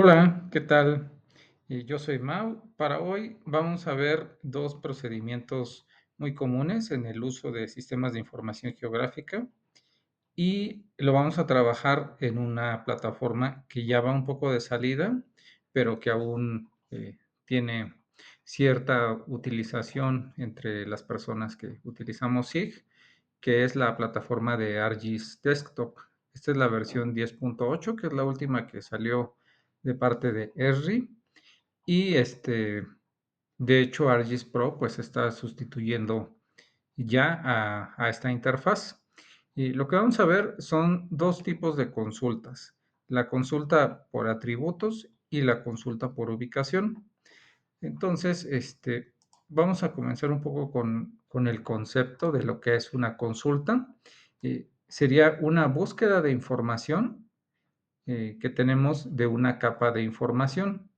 Hola, ¿qué tal? Yo soy Mau. Para hoy vamos a ver dos procedimientos muy comunes en el uso de sistemas de información geográfica y lo vamos a trabajar en una plataforma que ya va un poco de salida, pero que aún tiene cierta utilización entre las personas que utilizamos SIG, que es la plataforma de ArcGIS Desktop. Esta es la versión 10.8, que es la última que salió de parte de Esri. Y de hecho, ArcGIS Pro pues está sustituyendo ya a esta interfaz. Y lo que vamos a ver son dos tipos de consultas: la consulta por atributos y la consulta por ubicación. Entonces, vamos a comenzar un poco con el concepto de lo que es una consulta. Sería una búsqueda de información que tenemos de una capa de información.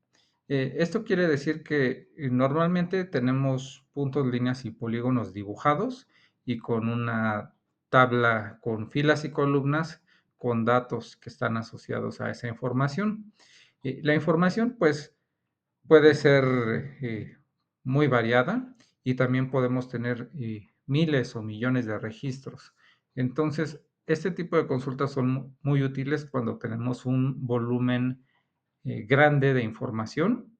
Esto quiere decir que normalmente tenemos puntos, líneas y polígonos dibujados y con una tabla con filas y columnas con datos que están asociados a esa información. La información, pues, puede ser muy variada y también podemos tener miles o millones de registros. Entonces, este tipo de consultas son muy útiles cuando tenemos un volumen grande de información,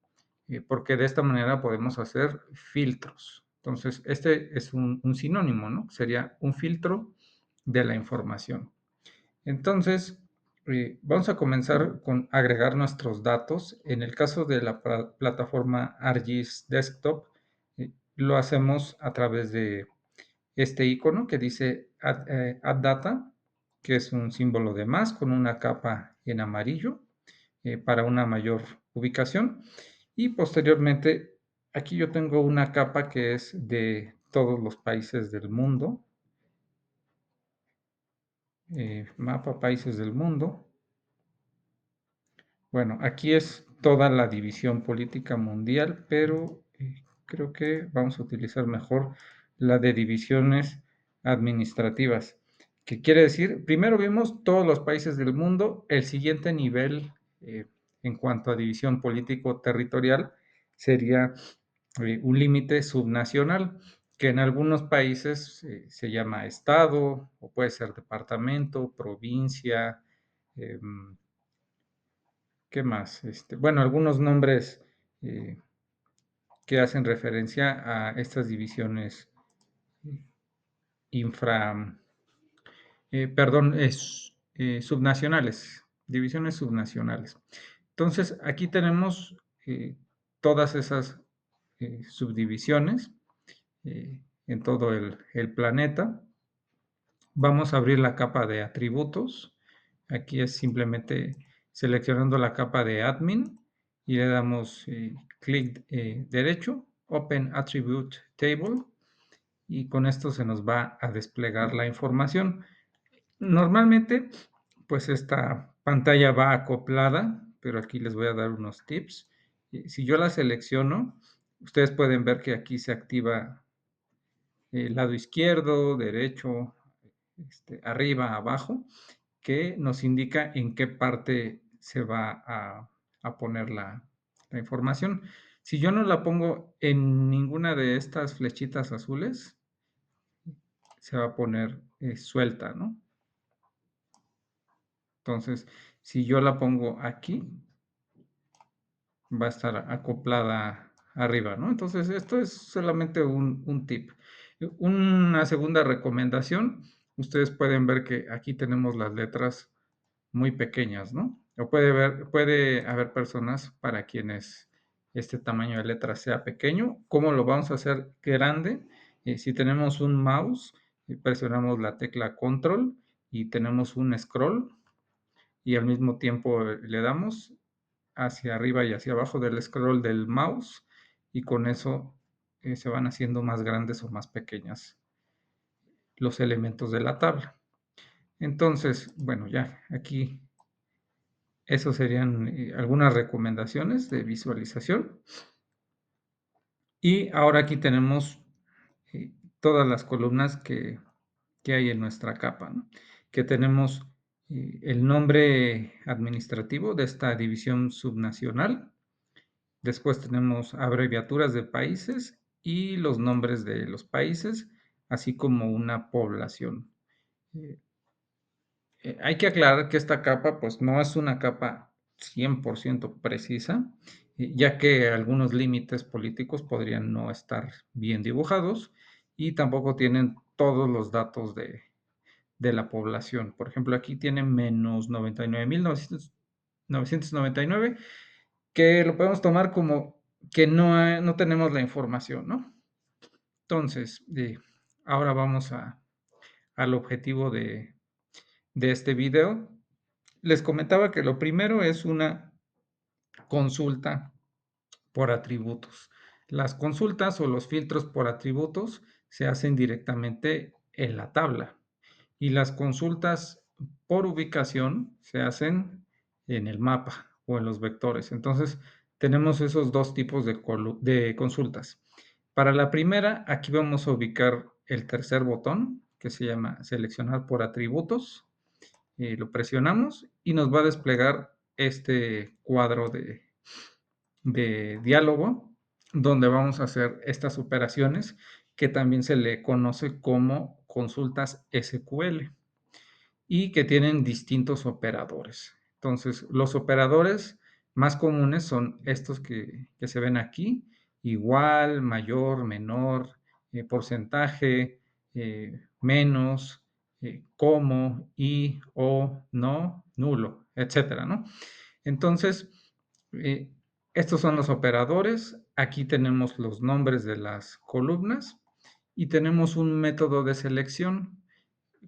porque de esta manera podemos hacer filtros. Entonces, este es un sinónimo, ¿no? Sería un filtro de la información. Entonces, vamos a comenzar con agregar nuestros datos. En el caso de la plataforma ArcGIS Desktop, lo hacemos a través de este icono que dice Add Data, que es un símbolo de más con una capa en amarillo para una mayor ubicación. Y posteriormente, aquí yo tengo una capa que es de todos los países del mundo, mapa países del mundo. Bueno, aquí es toda la división política mundial, pero creo que vamos a utilizar mejor la de divisiones administrativas, que quiere decir, primero vimos todos los países del mundo. El siguiente nivel en cuanto a división político-territorial sería un límite subnacional, que en algunos países se llama estado o puede ser departamento, provincia. em, ¿Qué más? Bueno, algunos nombres eh, que hacen referencia a estas divisiones infra, perdón, subnacionales, divisiones subnacionales. Entonces, aquí tenemos todas esas subdivisiones en todo el planeta. Vamos a abrir la capa de atributos. Aquí es simplemente seleccionando la capa de admin y le damos clic derecho, Open Attribute Table, y con esto se nos va a desplegar la información. Normalmente, pues esta pantalla va acoplada, pero aquí les voy a dar unos tips. Si yo la selecciono, ustedes pueden ver que aquí se activa el lado izquierdo, derecho, arriba, abajo, que nos indica en qué parte se va a poner la información. Si yo no la pongo en ninguna de estas flechitas azules, se va a poner suelta, ¿no? Entonces, si yo la pongo aquí, va a estar acoplada arriba, ¿no? Entonces, esto es solamente un tip. Una segunda recomendación: ustedes pueden ver que aquí tenemos las letras muy pequeñas, ¿no? O puede haber personas para quienes este tamaño de letra sea pequeño. ¿Cómo lo vamos a hacer grande? Si tenemos un mouse, presionamos la tecla control y tenemos un scroll, y al mismo tiempo le damos hacia arriba y hacia abajo del scroll del mouse, y con eso se van haciendo más grandes o más pequeñas los elementos de la tabla. Entonces, bueno, ya aquí esos serían algunas recomendaciones de visualización. Y ahora aquí tenemos todas las columnas que hay en nuestra capa, ¿no? Que tenemos el nombre administrativo de esta división subnacional. Después tenemos abreviaturas de países y los nombres de los países, así como una población. Eh, Hay que aclarar que esta capa, pues, no es una capa 100% precisa, ya que algunos límites políticos podrían no estar bien dibujados y tampoco tienen todos los datos de la población. Por ejemplo, aquí tiene menos 99.999, que lo podemos tomar como que no tenemos la información, ¿no? Entonces, ahora vamos al objetivo de este video. Les comentaba que lo primero es una consulta por atributos. Las consultas o los filtros por atributos se hacen directamente en la tabla y las consultas por ubicación se hacen en el mapa o en los vectores. Entonces, tenemos esos dos tipos de consultas. Para la primera, aquí vamos a ubicar el tercer botón, que se llama seleccionar por atributos. Lo presionamos y nos va a desplegar este cuadro de diálogo donde vamos a hacer estas operaciones que también se le conoce como consultas SQL y que tienen distintos operadores. Entonces, los operadores más comunes son estos que se ven aquí: igual, mayor, menor, porcentaje, menos, como, y, o, no, nulo, etcétera, ¿no? Entonces, eh, estos son los operadores. Aquí tenemos los nombres de las columnas y tenemos un método de selección.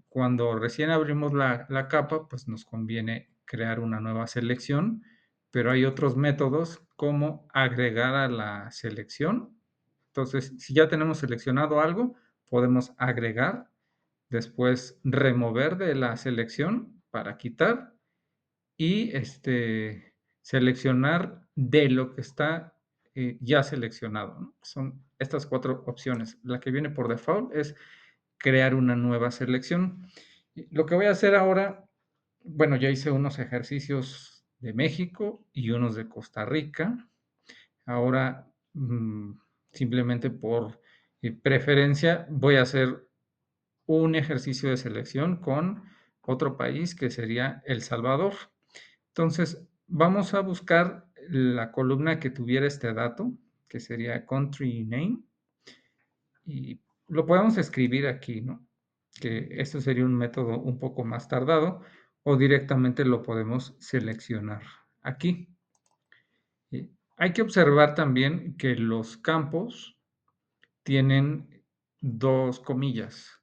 Cuando recién abrimos la capa, pues nos conviene crear una nueva selección, pero hay otros métodos como agregar a la selección. Entonces, si ya tenemos seleccionado algo, podemos agregar, después remover de la selección para quitar y seleccionar de lo que está ya seleccionado, ¿no? Son estas cuatro opciones. La que viene por default es crear una nueva selección. Lo que voy a hacer ahora, bueno, ya hice unos ejercicios de México y unos de Costa Rica. Ahora, simplemente por preferencia, voy a hacer un ejercicio de selección con otro país que sería El Salvador. Entonces, vamos a buscar la columna que tuviera este dato, que sería country name, y lo podemos escribir aquí, ¿no? Que esto sería un método un poco más tardado, o directamente lo podemos seleccionar aquí. Hay que observar también que los campos tienen dos comillas,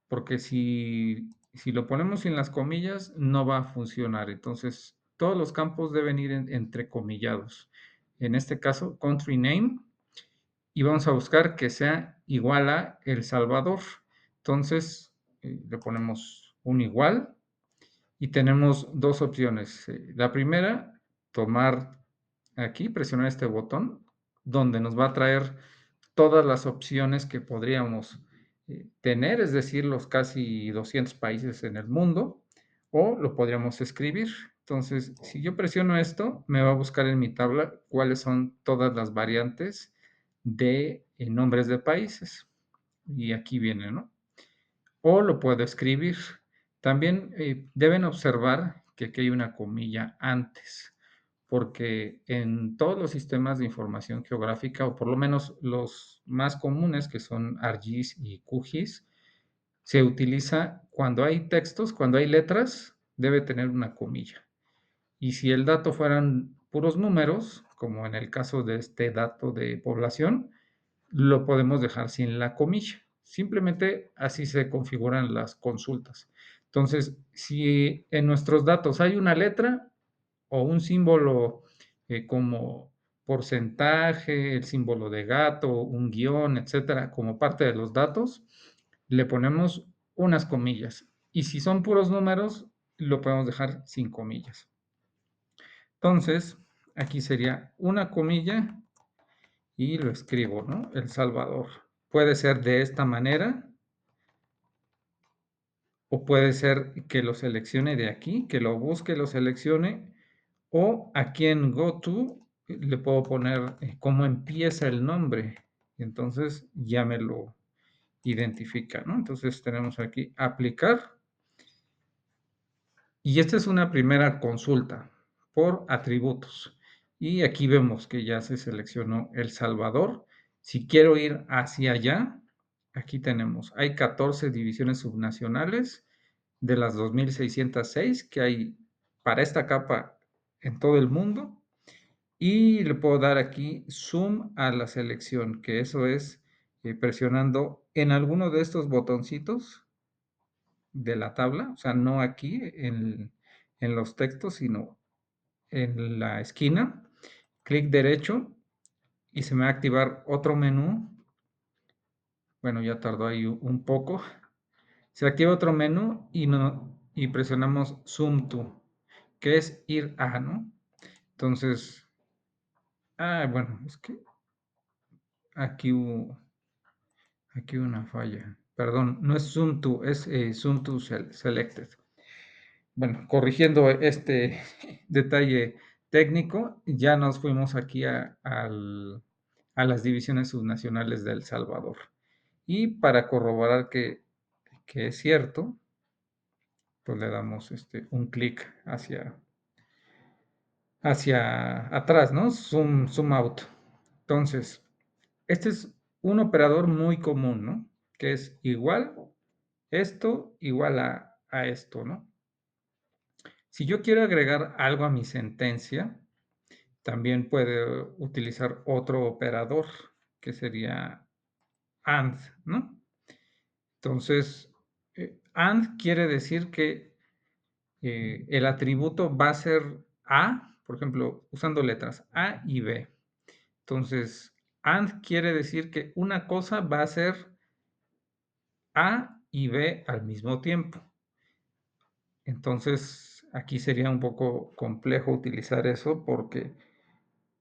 porque si lo ponemos sin las comillas no va a funcionar. Entonces, todos los campos deben ir entrecomillados. En este caso, country name, y vamos a buscar que sea igual a El Salvador. Entonces, le ponemos un igual y tenemos dos opciones. La primera, tomar aquí, presionar este botón, donde nos va a traer todas las opciones que podríamos tener, es decir, los casi 200 países en el mundo, o lo podríamos escribir. Entonces, si yo presiono esto, me va a buscar en mi tabla cuáles son todas las variantes de nombres de países. Y aquí viene, ¿no? O lo puedo escribir. También deben observar que aquí hay una comilla antes, porque en todos los sistemas de información geográfica, o por lo menos los más comunes, que son ARGIS y QGIS, se utiliza cuando hay textos, cuando hay letras, debe tener una comilla. Y si el dato fueran puros números, como en el caso de este dato de población, lo podemos dejar sin la comilla. Simplemente así se configuran las consultas. Entonces, si en nuestros datos hay una letra o un símbolo como porcentaje, el símbolo de gato, un guión, etcétera, como parte de los datos, le ponemos unas comillas. Y si son puros números, lo podemos dejar sin comillas. Entonces, aquí sería una comilla y lo escribo, ¿no? El Salvador. Puede ser de esta manera o puede ser que lo seleccione de aquí, que lo busque, lo seleccione, o aquí en GoTo le puedo poner cómo empieza el nombre. Y entonces ya me lo identifica, ¿no? Entonces tenemos aquí aplicar. Y esta es una primera consulta por atributos. Y aquí vemos que ya se seleccionó El Salvador. Si quiero ir hacia allá, aquí tenemos, hay 14 divisiones subnacionales de las 2.606 que hay para esta capa en todo el mundo. Y le puedo dar aquí zoom a la selección, que eso es presionando en alguno de estos botoncitos de la tabla, o sea, no aquí en los textos, sino en la esquina, clic derecho y se me va a activar otro menú. Bueno, ya tardó ahí un poco. Se activa otro menú y, no, y presionamos Zoom to, que es ir a, ¿no? Entonces, bueno, es que aquí hubo una falla. Perdón, no es Zoom to, es Zoom to Selected. Bueno, corrigiendo este detalle técnico, ya nos fuimos aquí a las divisiones subnacionales de El Salvador. Y para corroborar que es cierto, pues le damos un clic hacia atrás, ¿no? Zoom out. Entonces, este es un operador muy común, ¿no? Que es igual, esto igual a esto, ¿no? Si yo quiero agregar algo a mi sentencia, también puede utilizar otro operador, que sería AND, ¿no? Entonces, AND quiere decir que el atributo va a ser A, por ejemplo, usando letras A y B. Entonces, AND quiere decir que una cosa va a ser A y B al mismo tiempo. Entonces, aquí sería un poco complejo utilizar eso porque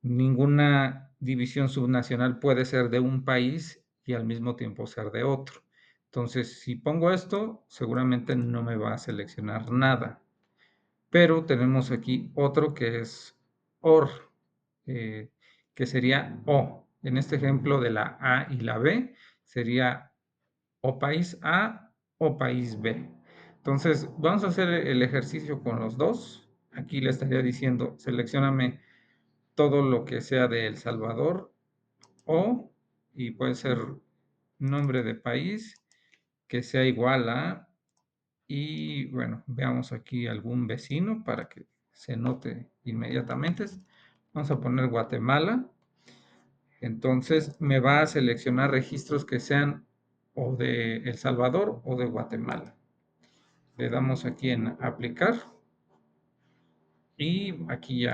ninguna división subnacional puede ser de un país y al mismo tiempo ser de otro. Entonces, si pongo esto, seguramente no me va a seleccionar nada. Pero tenemos aquí otro que es OR, que sería O. En este ejemplo de la A y la B, sería o país A o país B. Entonces, vamos a hacer el ejercicio con los dos. Aquí le estaría diciendo, seleccioname todo lo que sea de El Salvador o, y puede ser nombre de país, que sea igual a, y bueno, veamos aquí algún vecino para que se note inmediatamente. Vamos a poner Guatemala. Entonces me va a seleccionar registros que sean o de El Salvador o de Guatemala. Le damos aquí en aplicar y aquí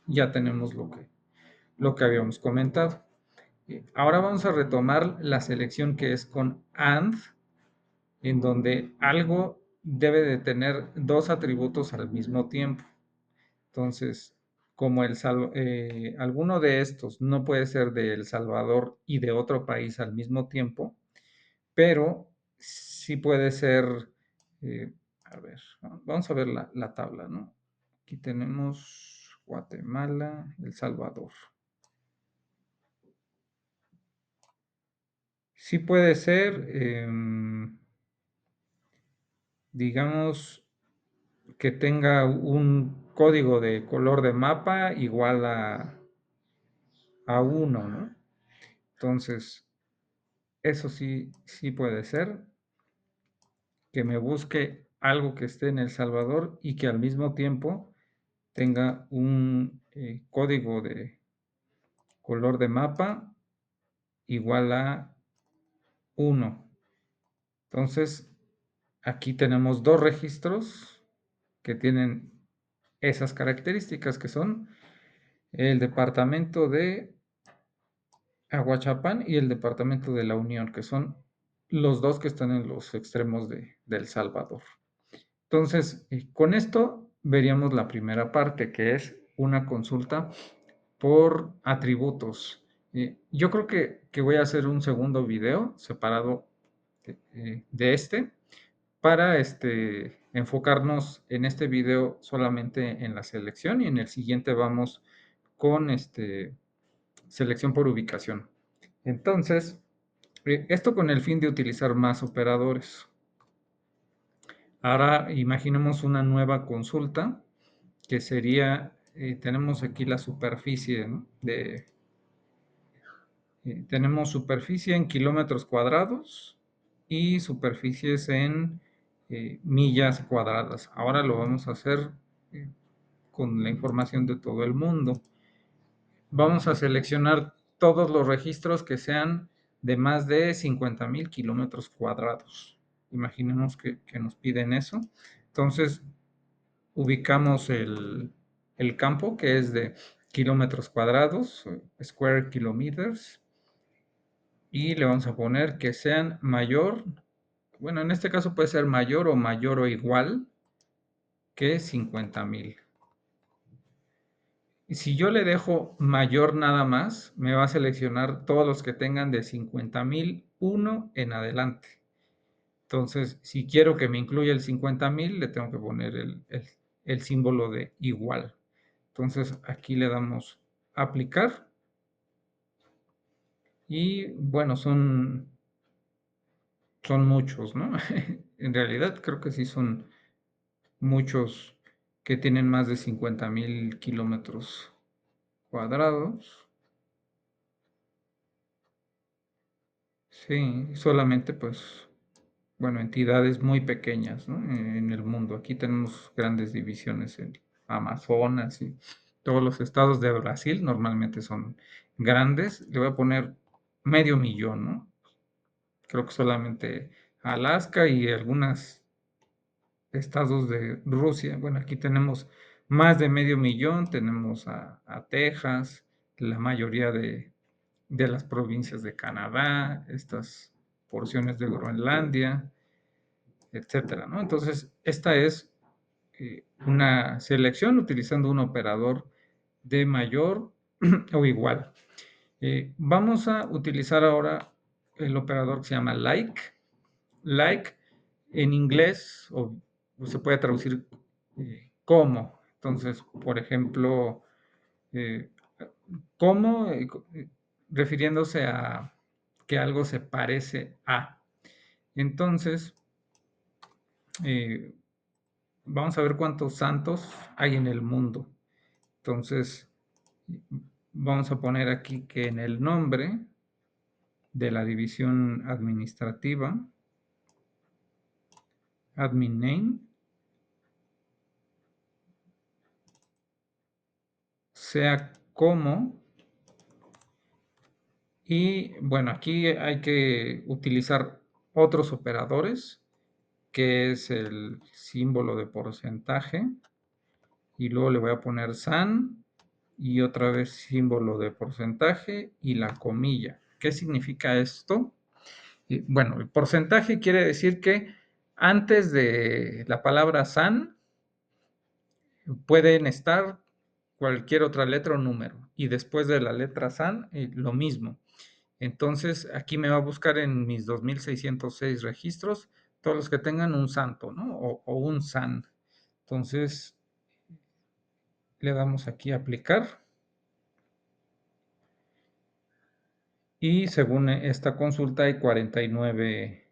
ya tenemos lo que habíamos comentado. Ahora vamos a retomar la selección que es con AND, en donde algo debe de tener dos atributos al mismo tiempo. Entonces, como alguno de estos no puede ser de El Salvador y de otro país al mismo tiempo, pero sí puede ser, eh, a ver, vamos a ver la tabla, ¿no? Aquí tenemos Guatemala, El Salvador. Sí puede ser, digamos, que tenga un código de color de mapa igual a 1, ¿no? Entonces, eso sí puede ser, que me busque algo que esté en El Salvador y que al mismo tiempo tenga un código de color de mapa igual a 1. Entonces, aquí tenemos dos registros que tienen esas características que son el departamento de Aguachapán y el departamento de La Unión, que son los dos que están en los extremos de El Salvador. Entonces, con esto veríamos la primera parte, que es una consulta por atributos. Yo creo que voy a hacer un segundo video separado de este, para enfocarnos en este video solamente en la selección y en el siguiente vamos con selección por ubicación. Entonces, esto con el fin de utilizar más operadores. Ahora imaginemos una nueva consulta que sería, tenemos aquí la superficie, ¿no? Tenemos superficie en kilómetros cuadrados y superficies en millas cuadradas. Ahora lo vamos a hacer eh, con la información de todo el mundo. Vamos a seleccionar todos los registros que sean de más de 50,000 kilómetros cuadrados. Imaginemos que nos piden eso. Entonces, ubicamos el campo que es de kilómetros cuadrados, square kilometers, y le vamos a poner que sean mayor, bueno, en este caso puede ser mayor o igual que 50,000. Y si yo le dejo mayor nada más, me va a seleccionar todos los que tengan de 50,001 en adelante. Entonces, si quiero que me incluya el 50,000, le tengo que poner el símbolo de igual. Entonces, aquí le damos aplicar. Y bueno, son muchos, ¿no? En realidad creo que sí son muchos que tienen más de 50,000 kilómetros cuadrados. Sí, solamente pues, bueno, entidades muy pequeñas, ¿no? En el mundo. Aquí tenemos grandes divisiones en Amazonas y todos los estados de Brasil normalmente son grandes. Le voy a poner medio millón, ¿no? Creo que solamente Alaska y algunos estados de Rusia. Bueno, aquí tenemos más de medio millón, tenemos a Texas, la mayoría de las provincias de Canadá, estas porciones de Groenlandia, etcétera, ¿no? Entonces, esta es una selección utilizando un operador de mayor o igual. Vamos a utilizar ahora el operador que se llama like. Like en inglés o se puede traducir como. Entonces, por ejemplo, eh, como refiriéndose a que algo se parece a. Entonces, eh, vamos a ver cuántos santos hay en el mundo. Entonces, vamos a poner aquí que en el nombre de la división administrativa, admin name, sea como, y bueno, aquí hay que utilizar otros operadores, que es el símbolo de porcentaje, y luego le voy a poner san, y otra vez símbolo de porcentaje y la comilla. ¿Qué significa esto? Bueno, el porcentaje quiere decir que antes de la palabra san pueden estar cualquier otra letra o número, y después de la letra san lo mismo. Entonces, aquí me va a buscar en mis 2,606 registros todos los que tengan un santo, ¿no? O un san. Entonces, le damos aquí a aplicar. Y según esta consulta, hay 49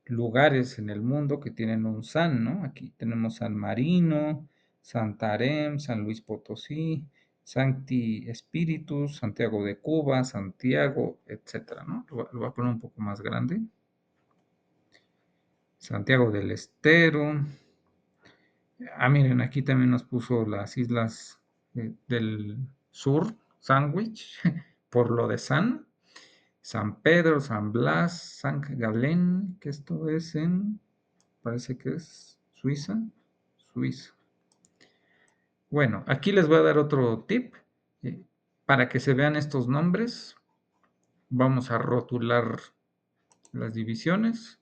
lugares en el mundo que tienen un san, ¿no? Aquí tenemos San Marino, Santarém, San Luis Potosí, Sancti Spiritus, Santiago de Cuba, Santiago, etcétera, ¿no? Lo voy a poner un poco más grande. Santiago del Estero. Miren, aquí también nos puso las islas del sur, Sandwich, por lo de San Pedro, San Blas, San Galén, que esto es parece que es Suiza, Suiza. Bueno, aquí les voy a dar otro tip. eh, para que se vean estos nombres, vamos a rotular las divisiones.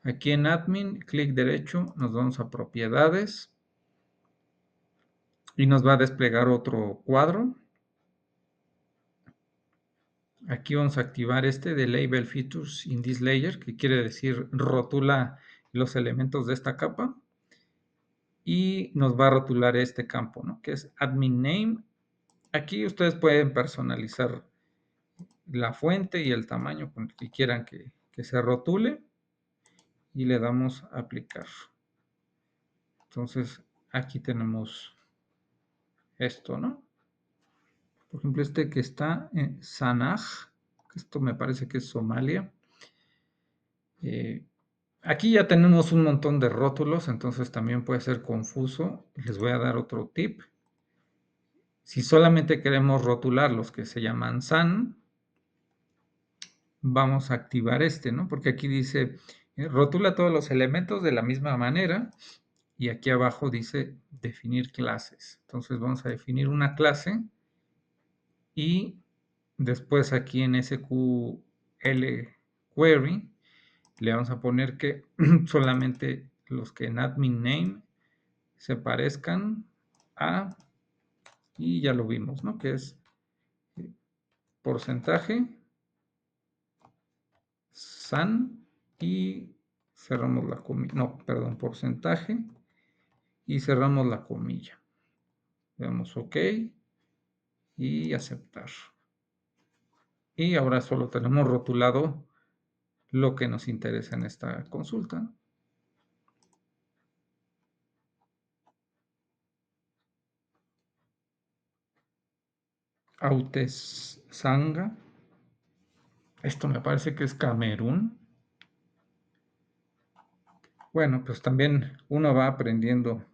Aquí en Admin, clic derecho, nos vamos a Propiedades y nos va a desplegar otro cuadro. Aquí vamos a activar este de Label Features in this layer, que quiere decir rotula los elementos de esta capa y nos va a rotular este campo, ¿no? Que es admin name. Aquí ustedes pueden personalizar la fuente y el tamaño con el que quieran que se rotule y le damos a aplicar. Entonces aquí tenemos esto, ¿no? Por ejemplo, este que está en Sanaj, esto me parece que es Somalia. Aquí ya tenemos un montón de rótulos, entonces también puede ser confuso. Les voy a dar otro tip. Si solamente queremos rotular los que se llaman SAN, vamos a activar este, ¿no? Porque aquí dice, rotula todos los elementos de la misma manera y aquí abajo dice definir clases. Entonces vamos a definir una clase y después aquí en SQL Query le vamos a poner que solamente los que en admin name se parezcan a, y ya lo vimos, ¿no? Que es porcentaje, SAN y cerramos la comilla, no, perdón, porcentaje y cerramos la comilla. Le damos OK y aceptar. Y ahora solo tenemos rotulado lo que nos interesa en esta consulta. Autes Sanga. Esto me parece que es Camerún. Bueno, pues también uno va aprendiendo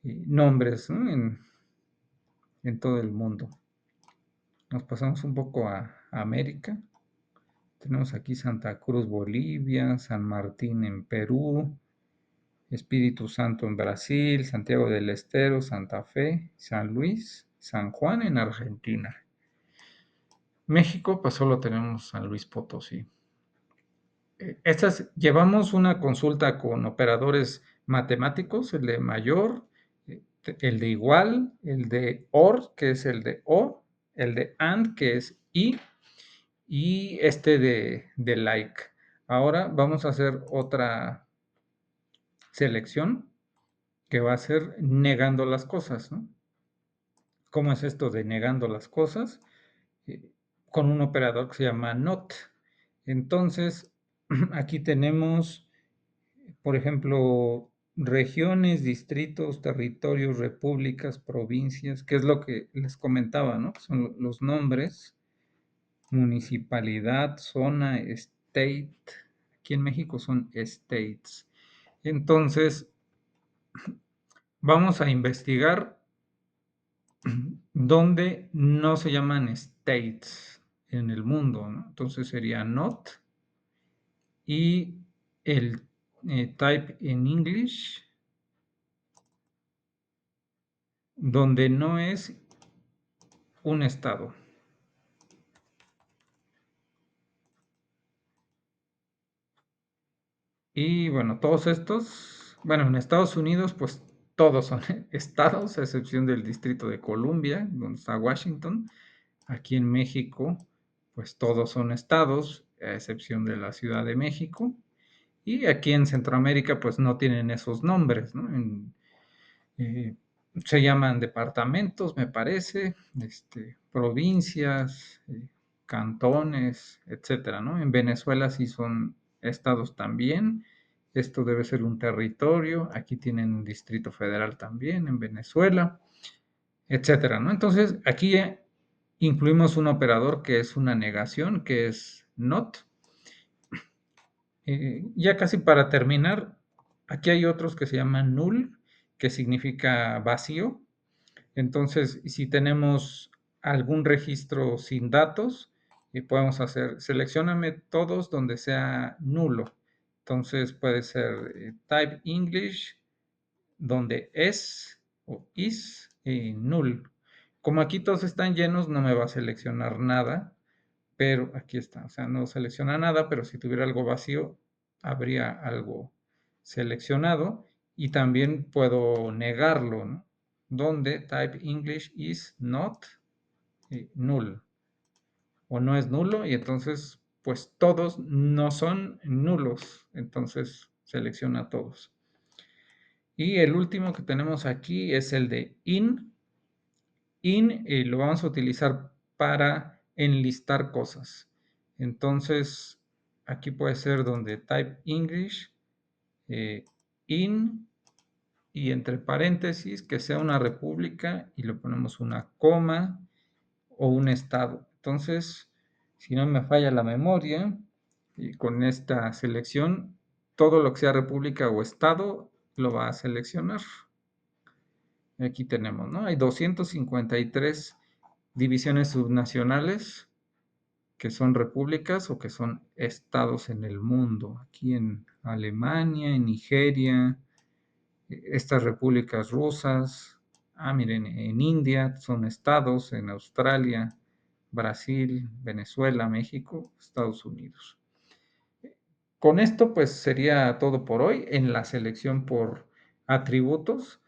nombres, ¿no? en todo el mundo. Nos pasamos un poco a América. Tenemos aquí Santa Cruz, Bolivia, San Martín en Perú, Espíritu Santo en Brasil, Santiago del Estero, Santa Fe, San Luis, San Juan en Argentina. México, pues solo tenemos San Luis Potosí. Llevamos una consulta con operadores matemáticos, el de mayor, el de igual, el de OR, que es el de O, el de AND, que es y este de like. Ahora vamos a hacer otra selección que va a ser negando las cosas, ¿no? ¿Cómo es esto de negando las cosas? Eh, con un operador que se llama NOT. Entonces, aquí tenemos, por ejemplo, regiones, distritos, territorios, repúblicas, provincias, que es lo que les comentaba, ¿no? Son los nombres, municipalidad, zona, state. Aquí en México son states. Entonces, vamos a investigar donde no se llaman states en el mundo, ¿no? Entonces sería not y el type in English, donde no es un estado. Y bueno, todos estos, bueno, en Estados Unidos, pues todos son estados, a excepción del Distrito de Columbia, donde está Washington. Aquí en México, pues todos son estados, a excepción de la Ciudad de México. Y aquí en Centroamérica, pues no tienen esos nombres, ¿no? Eh, Se llaman departamentos, me parece, provincias, cantones, etcétera, ¿no? En Venezuela sí son estados también. Esto debe ser un territorio. Aquí tienen un distrito federal también en Venezuela, etcétera, ¿no? Entonces, aquí incluimos un operador que es una negación, que es not. Ya casi para terminar, aquí hay otros que se llaman null, que significa vacío. Entonces, si tenemos algún registro sin datos, podemos hacer, seleccioname todos donde sea nulo. Entonces puede ser type English, donde es o is null. Como aquí todos están llenos, no me va a seleccionar nada, pero aquí está, o sea, no selecciona nada, pero si tuviera algo vacío, habría algo seleccionado y también puedo negarlo, ¿no? Donde type English is not null o no es nulo y entonces pues todos no son nulos, entonces selecciona todos. Y el último que tenemos aquí es el de in. In lo vamos a utilizar para enlistar cosas. Entonces, aquí puede ser donde type English, in, y entre paréntesis que sea una república y le ponemos una coma o un estado. Entonces, si no me falla la memoria, y con esta selección, todo lo que sea república o estado lo va a seleccionar. Aquí tenemos, ¿no? Hay 253 divisiones subnacionales que son repúblicas o que son estados en el mundo. Aquí en Alemania, en Nigeria, estas repúblicas rusas. Miren, en India son estados, en Australia, Brasil, Venezuela, México, Estados Unidos. Con esto, pues sería todo por hoy en la selección por atributos.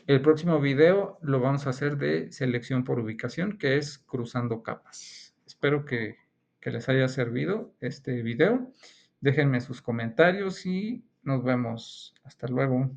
El próximo video lo vamos a hacer de selección por ubicación, que es cruzando capas. Espero que les haya servido este video. Déjenme sus comentarios y nos vemos. Hasta luego.